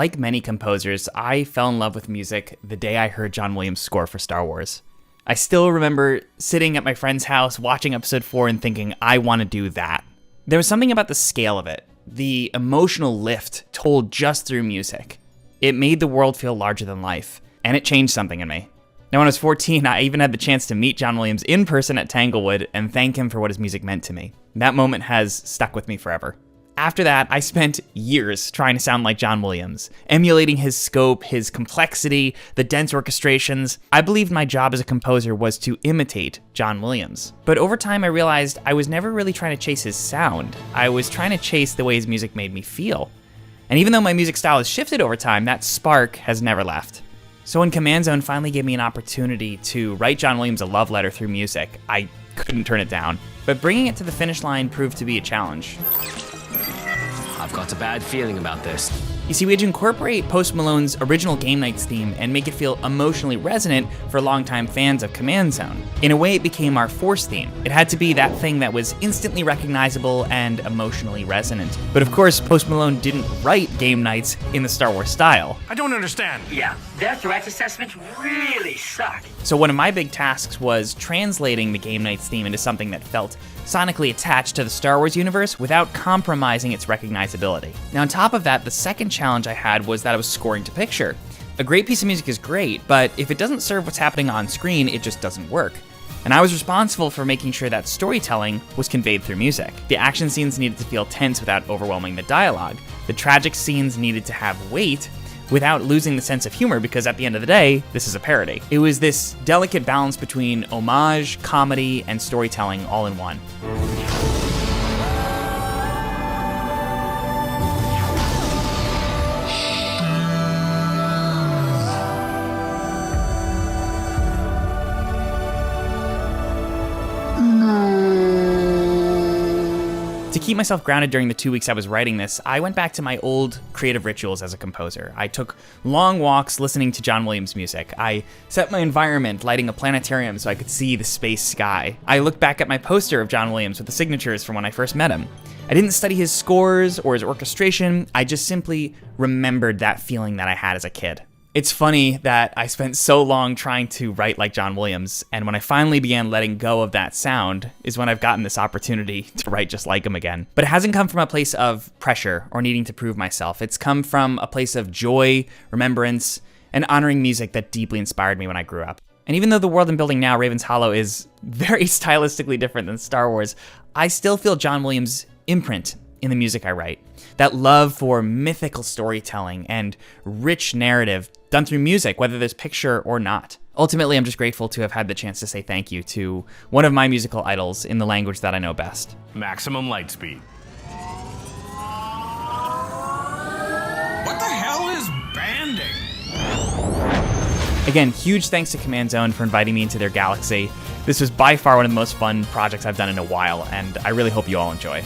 Like many composers, I fell in love with music the day I heard John Williams' score for Star Wars. I still remember sitting at my friend's house watching episode 4 and thinking, I want to do that. There was something about the scale of it, the emotional lift told just through music. It made the world feel larger than life, and it changed something in me. Now, when I was 14, I even had the chance to meet John Williams in person at Tanglewood and thank him for what his music meant to me. That moment has stuck with me forever. After that, I spent years trying to sound like John Williams, emulating his scope, his complexity, the dense orchestrations. I believed my job as a composer was to imitate John Williams. But over time, I realized I was never really trying to chase his sound. I was trying to chase the way his music made me feel. And even though my music style has shifted over time, that spark has never left. So when Command Zone finally gave me an opportunity to write John Williams a love letter through music, I couldn't turn it down. But bringing it to the finish line proved to be a challenge. I've got a bad feeling about this. You see, we had to incorporate Post Malone's original Game Nights theme and make it feel emotionally resonant for longtime fans of Command Zone. In a way, it became our Force theme. It had to be that thing that was instantly recognizable and emotionally resonant. But of course, Post Malone didn't write Game Nights in the Star Wars style. I don't understand. Yeah, their threat assessments really suck. So one of my big tasks was translating the Game Nights theme into something that felt sonically attached to the Star Wars universe without compromising its recognizability. Now on top of that, the second challenge I had was that I was scoring to picture. A great piece of music is great, but if it doesn't serve what's happening on screen, it just doesn't work. And I was responsible for making sure that storytelling was conveyed through music. The action scenes needed to feel tense without overwhelming the dialogue. The tragic scenes needed to have weight without losing the sense of humor, because at the end of the day, this is a parody. It was this delicate balance between homage, comedy, and storytelling all in one. To keep myself grounded during the 2 weeks I was writing this, I went back to my old creative rituals as a composer. I took long walks listening to John Williams music. I set my environment lighting a planetarium so I could see the space sky. I looked back at my poster of John Williams with the signatures from when I first met him. I didn't study his scores or his orchestration. I just simply remembered that feeling that I had as a kid. It's funny that I spent so long trying to write like John Williams, and when I finally began letting go of that sound is when I've gotten this opportunity to write just like him again. But it hasn't come from a place of pressure or needing to prove myself. It's come from a place of joy, remembrance, and honoring music that deeply inspired me when I grew up. And even though the world I'm building now, Raven's Hollow, is very stylistically different than Star Wars, I still feel John Williams' imprint in the music I write. That love for mythical storytelling and rich narrative done through music, whether there's picture or not. Ultimately, I'm just grateful to have had the chance to say thank you to one of my musical idols in the language that I know best. Maximum light speed. What the hell is banding? Again, huge thanks to Command Zone for inviting me into their galaxy. This was by far one of the most fun projects I've done in a while, and I really hope you all enjoy.